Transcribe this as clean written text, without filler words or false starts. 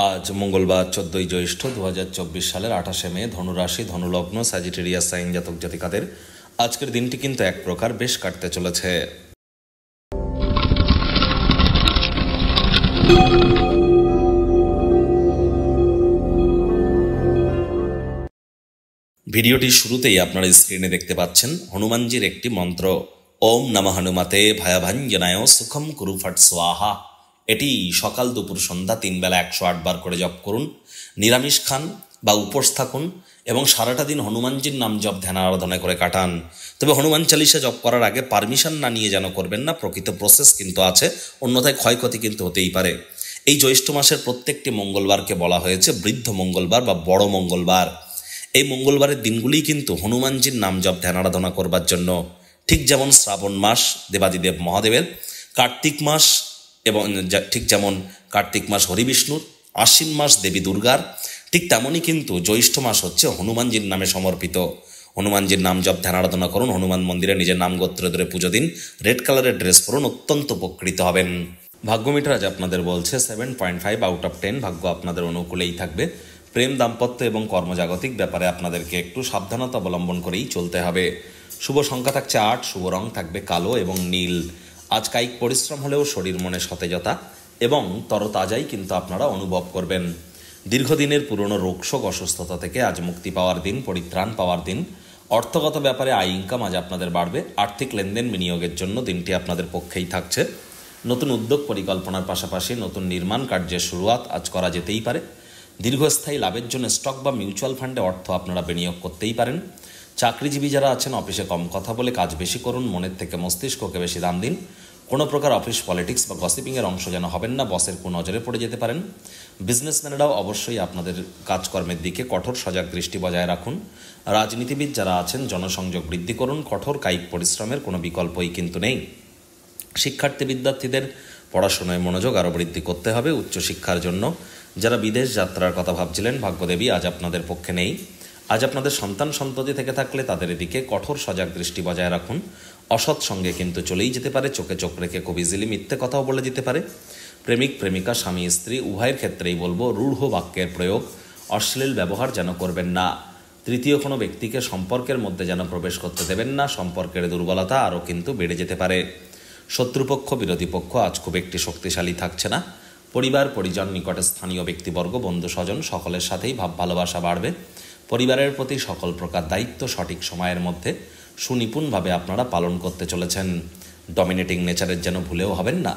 আজ মঙ্গলবার 14ই জ্যৈষ্ঠ 2024 সালের 28শে মে ধনুরাশি ধনুলগ্ন স্যাজিটেরিয়াস সাইন জাতক জাতিকাদের আজকের দিনটি কিন্তু এক প্রকার বেশ কাটতে চলেছে। ভিডিওটির শুরুতেই আপনারা স্ক্রিনে দেখতে পাচ্ছেন হনুমানজির একটি মন্ত্র, ওম নমঃ হনুমতে ভয়ভাঞ্জনায় সুখম কুরু ফট স্বাহা। এটি সকাল দুপুর সন্ধ্যা 3 বেলা 108 বার করে জপ করুন, নিরামিষ খান বা উপোস থাকুন এবং সারাটা দিন হনুমানজির নাম জপ ধ্যান আরাধনা করে কাটান। তবে হনুমান চালিসা জপ করার আগে পারমিশন না নিয়ে যেন করবেন না, প্রকৃত প্রসেস কিন্তু আছে, অন্যথায় ক্ষয়ক্ষতি কিন্তু হতেই পারে। এই জ্যৈষ্ঠ মাসের প্রত্যেকটি মঙ্গলবারকে বলা হয়েছে বৃদ্ধ মঙ্গলবার বা বড় মঙ্গলবার। এই মঙ্গলবারের দিনগুলি কিন্তু হনুমানজির নাম জপ ধ্যান আরাধনা করবার জন্য, ঠিক যেমন শ্রাবণ মাস দেবাদিদেব মহাদেবের, কার্তিক মাস এবং ঠিক যেমন কার্তিক মাস হরিবিষ্ণুর, আশ্বিন মাস দেবী দুর্গার, ঠিক তেমনই কিন্তু জ্যৈষ্ঠ মাস হচ্ছে হনুমানজির নামে সমর্পিত। হনুমানজির নাম জপ ধ্যান আরাধনা করুন, হনুমান মন্দিরে নিজের নাম গোত্র ধরে পুজো দিন, রেড কালারের ড্রেস পরুন, অত্যন্ত উপকৃত হবেন। ভাগ্যমিটার আজ আপনাদের বলছে 7.5 আউট অফ 10, ভাগ্য আপনাদের অনুকূলেই থাকবে। প্রেম, দাম্পত্য এবং কর্মজাগতিক ব্যাপারে আপনাদেরকে একটু সাবধানতা অবলম্বন করেই চলতে হবে। শুভ সংখ্যা থাকছে 8, শুভ রং থাকবে কালো এবং নীল। আজ কায়িক পরিশ্রম হলেও শরীর মনে সতেজতা এবং তরতাজাই কিন্তু আপনারা অনুভব করবেন। দীর্ঘদিনের পুরনো রোগশোক অসুস্থতা থেকে আজ মুক্তি পাওয়ার দিন, পরিত্রাণ পাওয়ার দিন। অর্থগত ব্যাপারে আয় ইনকাম আজ আপনাদের বাড়বে। আর্থিক লেনদেন বিনিয়োগের জন্য দিনটি আপনাদের পক্ষেই থাকছে। নতুন উদ্যোগ পরিকল্পনার পাশাপাশি নতুন নির্মাণ কার্যের শুরুয়াত আজ করা যেতেই পারে। দীর্ঘস্থায়ী লাভের জন্য স্টক বা মিউচুয়াল ফান্ডে অর্থ আপনারা বিনিয়োগ করতেই পারেন। চাকরিজীবী যারা আছেন অফিসে কম কথা বলে কাজ বেশি করুন, মনের থেকে মস্তিষ্ককে বেশি দাম দিন। কোনো প্রকার অফিস পলিটিক্স বা গসিপিংয়ের অংশ যেন হবেন না, বসের কুনজরে পড়ে যেতে পারেন। বিজনেসম্যানেরাও অবশ্যই আপনাদের কাজকর্মের দিকে কঠোর সজাগ দৃষ্টি বজায় রাখুন। রাজনীতিবিদ যারা আছেন জনসংযোগ বৃদ্ধি করুন, কঠোর কায়িক পরিশ্রমের কোনো বিকল্পই কিন্তু নেই। শিক্ষার্থী বিদ্যার্থীদের পড়াশোনায় মনোযোগ আরও বৃদ্ধি করতে হবে। উচ্চশিক্ষার জন্য যারা বিদেশ যাত্রার কথা ভাবছিলেন, ভাগ্যদেবী আজ আপনাদের পক্ষে নেই। আজ আপনাদের সন্তান সন্ততি থেকে থাকলে তাদের দিকে কঠোর সজাগ দৃষ্টি বজায় রাখুন। অসৎ সঙ্গে কিন্তু চলেই যেতে পারে, চোখে চোখ রেখে খুব ইজিলি মিথ্যে কথাও বলে দিতে পারে। প্রেমিক প্রেমিকা, স্বামী স্ত্রী উভয়ের ক্ষেত্রেই বলবো রূঢ় বাক্যের প্রয়োগ, অশ্লীল ব্যবহার যেন করবেন না। তৃতীয় কোনো ব্যক্তিকে সম্পর্কের মধ্যে যেন প্রবেশ করতে দেবেন না, সম্পর্কের দুর্বলতা আরও কিন্তু বেড়ে যেতে পারে। শত্রুপক্ষ বিরোধী পক্ষ আজ খুব একটি শক্তিশালী থাকছে না। পরিবার পরিজন, নিকটে স্থানীয় ব্যক্তিবর্গ, বন্ধু স্বজন সকলের সাথেই ভাব ভালোবাসা বাড়বে। পরিবারের প্রতি সকল প্রকার দায়িত্ব সঠিক সময়ের মধ্যে সুনিপুণভাবে আপনারা পালন করতে চলেছেন। ডমিনেটিং নেচারের যেন ভুলেও হবেন না।